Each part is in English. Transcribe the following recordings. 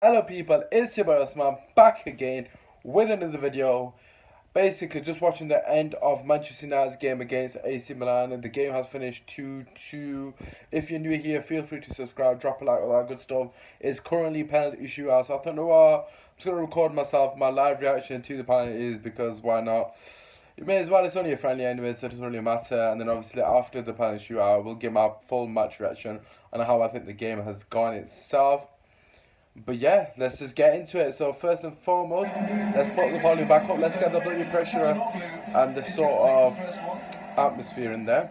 Hello people, it's your boy Osman back again with another video. Basically just watching the end of Manchester United's game against AC Milan, and the game has finished 2-2. If you're new here, feel free to subscribe, drop a like, all that good stuff. It's currently penalty shootout, so I thought, no, I'm just going to record my live reaction to the penalties, because why not? You may as well, it's only a friendly anyway, so it doesn't really matter. And then obviously after the penalty shootout, we'll give my full match reaction on how I think the game has gone itself. But yeah, let's just get into it. So first and foremost, let's put the volume back up. Let's get the bloody pressure and the sort of atmosphere in there.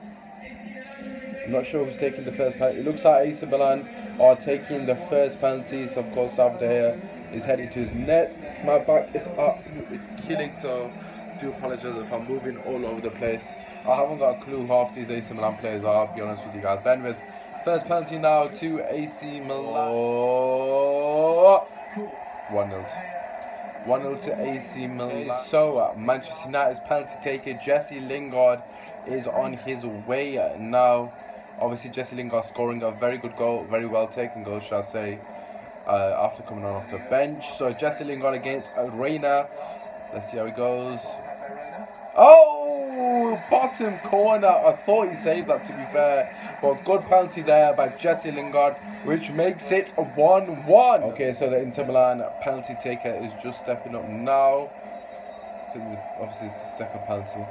I'm not sure who's taking the first penalty. It looks like AC Milan are taking the first penalty. So of course, David De Gea is heading to his net. My back is absolutely killing, so I do apologise if I'm moving all over the place. I haven't got a clue who half these AC Milan players are, I'll be honest with you guys. But anyways, first penalty now to AC Milan. 1-0. 1-0 to AC Milan. So, Manchester United's penalty taker, Jesse Lingard, is on his way now. Obviously, Jesse Lingard scoring a very good goal, very well taken goal, shall I say, after coming on off the bench. So, Jesse Lingard against Reina. Let's see how he goes. Oh, bottom corner. I thought he saved that, to be fair. But good penalty there by Jesse Lingard, which makes it 1-1. Okay, so the Inter Milan penalty taker is just stepping up now. Obviously, it's the second penalty.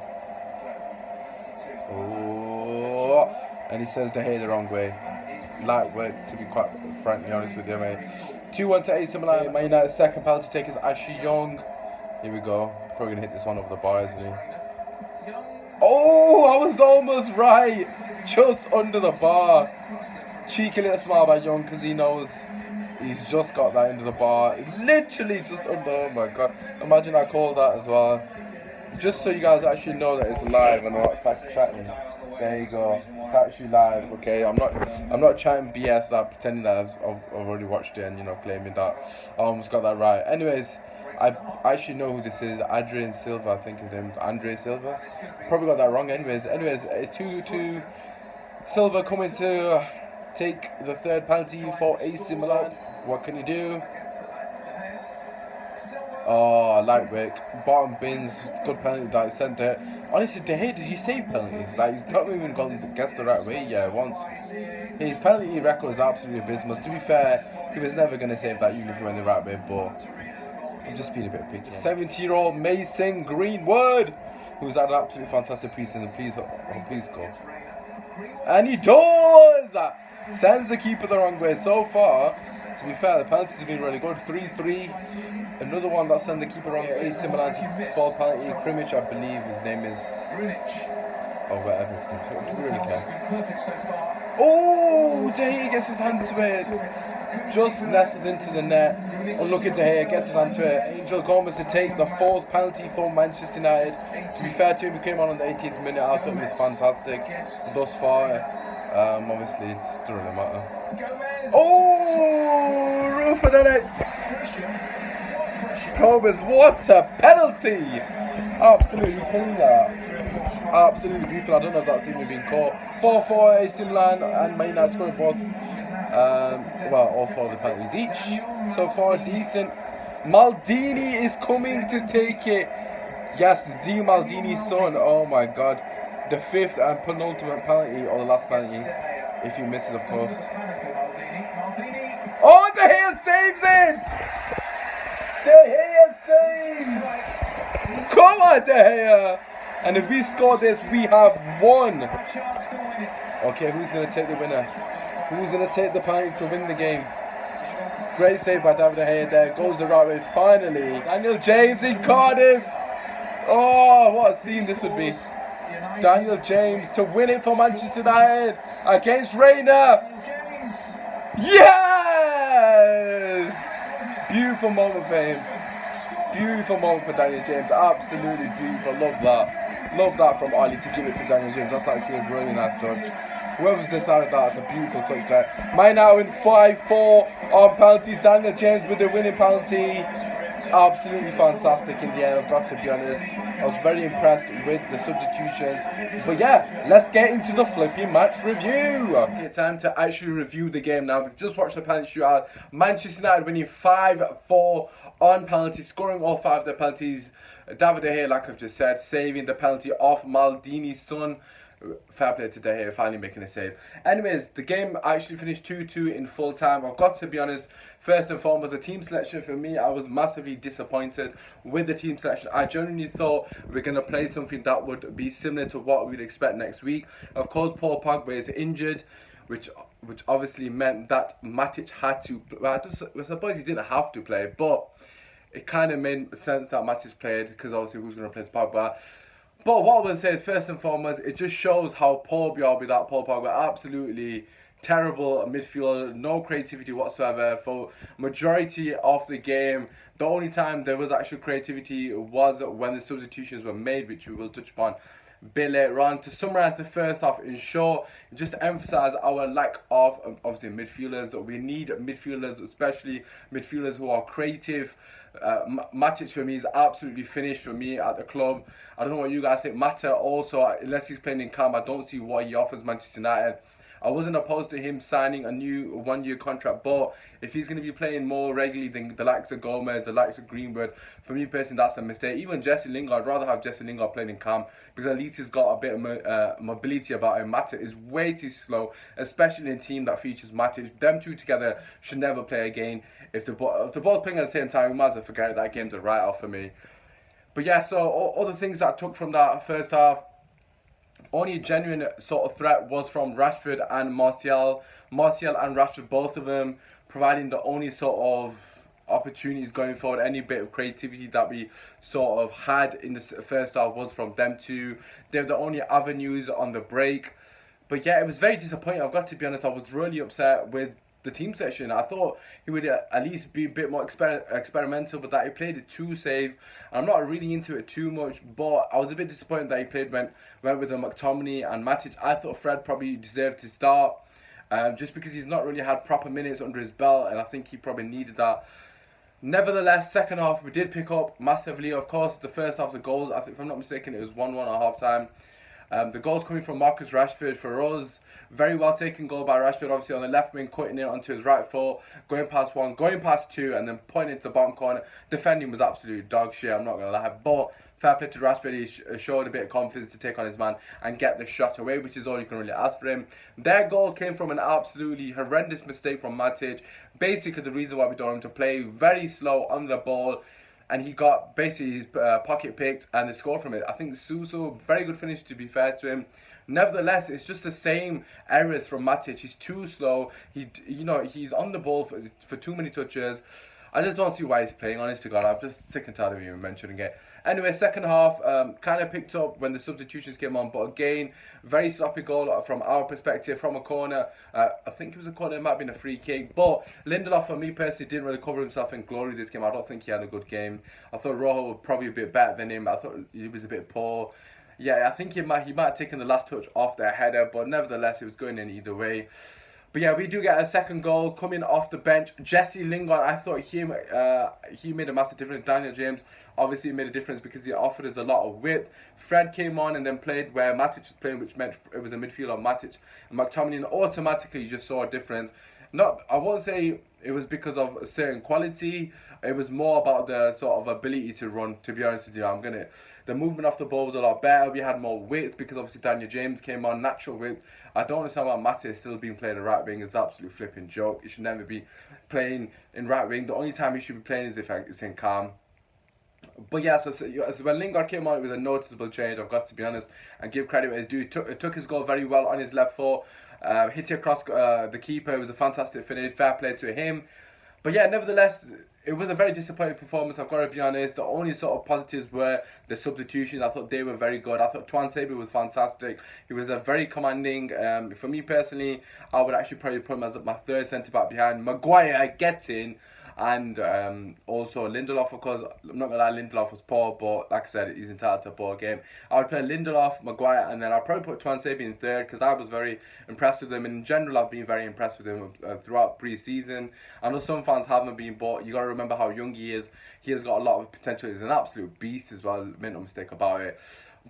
Oh, and he says De Gea the wrong way. Light work, to be quite frankly honest with you, mate. 2-1 to AC Milan. Man United's second penalty taker is Ashley Young. Here we go. Probably going to hit this one over the bar, isn't he? Oh, I was almost right. Just under the bar. Cheeky little smile by Young, because he knows he's just got that into the bar. Literally just under. Oh my god. Imagine I called that as well. Just so you guys actually know that it's live and not chatting. There you go. It's actually live. Okay, I'm not chatting BS, that pretending that I've already watched it and claiming that I almost got that right. Anyways, I actually know who this is. Adrian Silva, I think his name is Andre Silva. Probably got that wrong. Anyways, it's 2-2. Silva coming to take the third penalty for AC Milan. What can he do? Oh, light work. Bottom bins. Good penalty that he sent it. Honestly, De Gea, did you save penalties? Like, he's not even gone to guess the right way. Yeah, once. His penalty record is absolutely abysmal. To be fair, he was never going to save that even if he went the right way, but I'm just being a bit picky. 70-year-old Mason Greenwood, who's had an absolutely fantastic preseason. Please go. And he does! Sends the keeper the wrong way. So far, to be fair, the penalties have been really good. 3-3. Another one that sent the keeper wrong. AC Milan's fourth penalty. Krimic, I believe his name is. Or whatever his name is. Do we really care? Oh, De Gea gets his hand to it. Just nestles into the net. Unlucky De Gea gets his hand to it. Angel Gomez to take the fourth penalty for Manchester United. To be fair to him, he came on the 18th minute. I thought he was fantastic thus far. Obviously, it doesn't really matter. Oh, roof of the nets. Gomez, what a penalty! Absolutely pinged that. Absolutely beautiful. I don't know if that's even been caught. 4-4 AC Milan and Man United scoring both. All four of the penalties each. So far, decent. Maldini is coming to take it. Yes, the Maldini's son. Oh my god. The fifth and penultimate penalty, or the last penalty, if he misses, of course. Oh, De Gea saves it! De Gea saves! Come on, De Gea! And if we score this, we have won. Okay, who's going to take the winner? Who's going to take the penalty to win the game? Great save by David De Gea there. Goes the right way, finally. Daniel James in Cardiff. Oh, what a scene this would be. Daniel James to win it for Manchester United against Reina. Yes! Beautiful moment for him. Beautiful moment for Daniel James. Absolutely beautiful. Love that. Love that from Ali to give it to Daniel James. That's actually a really nice touch. Whoever's decided that's a beautiful touch there. Man now in 5-4 on penalties. Daniel James with the winning penalty. absolutely fantastic in the end, I've got to be honest. I was very impressed with the substitutions. But yeah, let's get into the flipping match review. Okay, time to actually review the game now. We've just watched the penalty shootout. Manchester United winning 5-4 on penalties, scoring all 5 of their penalties. David De Gea, like I've just said, saving the penalty off Maldini's son. Fair play to De Gea, finally making a save. Anyways, the game actually finished 2-2 in full time. I've got to be honest, first and foremost, the team selection for me, I was massively disappointed with the team selection. I genuinely thought we are going to play something that would be similar to what we'd expect next week. Of course, Paul Pogba is injured, which obviously meant that Matic had to, well, I suppose he didn't have to play, but it kind of made sense that Matic played, because obviously who's going to replace Pogba. But what I would say is, first and foremost, it just shows how poor we are without Paul Pogba. Absolutely terrible midfield, no creativity whatsoever for majority of the game. The only time there was actual creativity was when the substitutions were made, which we will touch upon a bit later on. To summarise the first half, in short, just to emphasise our lack of, obviously, midfielders. We need midfielders, especially midfielders who are creative. Matic for me is absolutely finished for me at the club. I don't know what you guys think. Mata also, unless he's playing in camp, I don't see what he offers Manchester United. I wasn't opposed to him signing a new 1-year contract, but if he's going to be playing more regularly than the likes of Gomez, the likes of Greenwood, for me personally, that's a mistake. Even Jesse Lingard, I'd rather have Jesse Lingard playing in camp, because at least he's got a bit of mobility about him. Matic is way too slow, especially in a team that features Matic. Them two together should never play again. If they're both playing at the same time, we might as well forget it. That game's a write-off for me. But yeah, so other things that I took from that first half, only genuine sort of threat was from Rashford and Martial. Martial and Rashford, both of them, providing the only sort of opportunities going forward. Any bit of creativity that we sort of had in the first half was from them two. They're the only avenues on the break. But yeah, it was very disappointing. I've got to be honest, I was really upset with the team session. I thought he would at least be a bit more experimental, but that he played it too safe. I'm not reading into it too much, but I was a bit disappointed that he went with the McTominay and Matic. I thought Fred probably deserved to start, just because he's not really had proper minutes under his belt, and I think he probably needed that. Nevertheless, second half we did pick up massively. Of course, the first half, the goals, I think, if I'm not mistaken, it was 1-1 at half time. The goals coming from Marcus Rashford for us. Very well taken goal by Rashford, obviously on the left wing, cutting it onto his right foot, going past one, going past two, and then pointing to the bottom corner. Defending was absolute dog shit, I'm not going to lie. But fair play to Rashford, he showed a bit of confidence to take on his man and get the shot away, which is all you can really ask for him. Their goal came from an absolutely horrendous mistake from Matic. Basically, the reason why we don't want him to play very slow on the ball, and he got basically his pocket picked and they scored from it. I think Suso, very good finish to be fair to him. Nevertheless, it's just the same errors from Matic. He's too slow. He's on the ball for too many touches. I just don't see why he's playing, honest to God. I'm just sick and tired of even mentioning it. Anyway, second half kind of picked up when the substitutions came on, but again, very sloppy goal from our perspective, from a corner. I think it was a corner, it might have been a free kick, but Lindelof, for me personally, didn't really cover himself in glory this game. I don't think he had a good game. I thought Rojo was probably a bit better than him. I thought he was a bit poor. Yeah, I think he might have taken the last touch off their header, but nevertheless, it was going in either way. But yeah, we do get a second goal coming off the bench. Jesse Lingard, I thought he made a massive difference. Daniel James obviously made a difference because he offered us a lot of width. Fred came on and then played where Matic was playing, which meant it was a midfield of Matic and McTominay, and automatically you just saw a difference. I won't say it was because of a certain quality. It was more about the sort of ability to run, to be honest with you. The movement off the ball was a lot better. We had more width because obviously Daniel James came on, natural width. I don't understand why Matic is still being played at right wing. It's an absolute flipping joke. He should never be playing in right wing. The only time he should be playing is if it's in calm. But yeah, so when Lingard came on, it was a noticeable change, I've got to be honest, and give credit where it's due. Took his goal very well on his left foot, hit it across the keeper. It was a fantastic finish, fair play to him. But yeah, nevertheless, it was a very disappointing performance, I've got to be honest. The only sort of positives were the substitutions. I thought they were very good. I thought Twan Saber was fantastic. He was a very commanding. For me personally, I would actually probably put him as my third centre-back behind. Maguire, get in. and also Lindelof, because I'm not gonna lie, Lindelof was poor, but like I said, he's entitled to a poor game. I would play Lindelof, Maguire, and then I'll probably put Tuanzebe in third, because I was very impressed with him. In general, I've been very impressed with him throughout pre-season. I know some fans haven't been, but you got to remember how young he is. He has got a lot of potential. He's an absolute beast as well, make no mistake about it.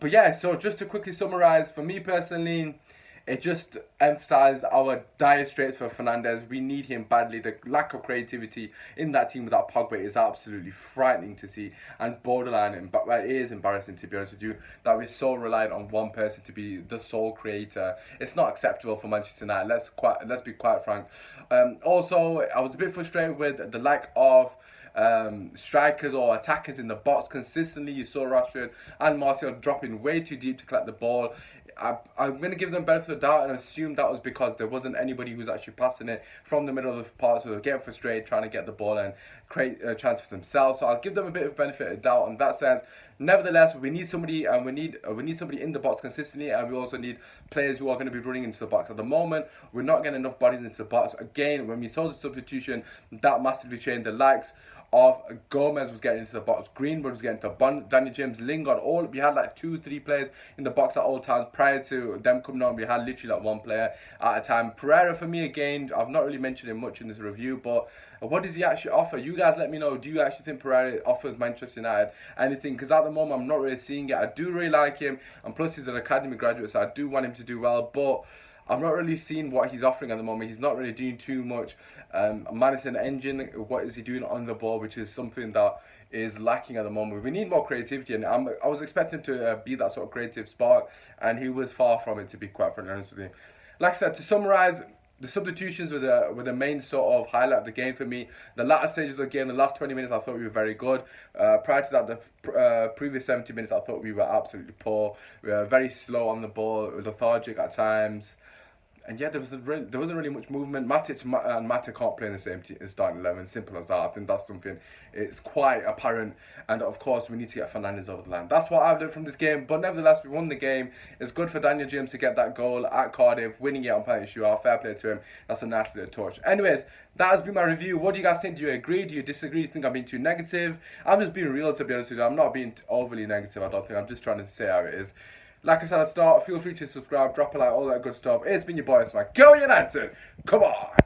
But yeah, so just to quickly summarize, for me personally, it just emphasised our dire straits for Fernandes. We need him badly. The lack of creativity in that team without Pogba is absolutely frightening to see, and borderline, but it is embarrassing, to be honest with you, that we're so reliant on one person to be the sole creator. It's not acceptable for Manchester United. Let's be quite frank. Also, I was a bit frustrated with the lack of strikers or attackers in the box consistently. You saw Rashford and Martial dropping way too deep to collect the ball. I'm going to give them benefit of the doubt and assume that was because there wasn't anybody who was actually passing it from the middle of the park, so they were getting frustrated trying to get the ball and create a chance for themselves. So I'll give them a bit of benefit of doubt in that sense. Nevertheless, we need somebody, and we need somebody in the box consistently, and we also need players who are going to be running into the box. At the moment, we're not getting enough bodies into the box. Again, when we saw the substitution, that massively changed. The likes of Gomez was getting into the box, Greenwood was getting to Daniel James, Lingard, we had like 2-3 players in the box at all times. Prior to them coming on, we had literally like one player at a time. Pereira, for me, again, I've not really mentioned him much in this review, but what does he actually offer? You guys let me know. Do you actually think Pereira offers Manchester United anything? Because at the moment, I'm not really seeing it. I do really like him, and plus he's an academy graduate, so I do want him to do well, but I'm not really seeing what he's offering at the moment. He's not really doing too much. Madison Engine, what is he doing on the ball, which is something that is lacking at the moment. We need more creativity, and I was expecting him to be that sort of creative spark, and he was far from it, to be quite honest with you. Like I said, to summarise, the substitutions were the main sort of highlight of the game for me. The latter stages of the game, the last 20 minutes, I thought we were very good. Prior to that, the previous 70 minutes, I thought we were absolutely poor. We were very slow on the ball, lethargic at times. And yeah, there wasn't really much movement. Matic and Mata can't play in the same team as starting 11. Simple as that. I think that's something. It's quite apparent. And of course, we need to get Fernandes over the line. That's what I've learned from this game. But nevertheless, we won the game. It's good for Daniel James to get that goal at Cardiff, winning it on penalty shootout. Fair play to him. That's a nice little touch. Anyways, that has been my review. What do you guys think? Do you agree? Do you disagree? Do you think I'm being too negative? I'm just being real, to be honest with you. I'm not being overly negative, I don't think. I'm just trying to say how it is. Like I said at the start, feel free to subscribe, drop a like, all that good stuff. It's been your boy, Smack. Go United! Come on!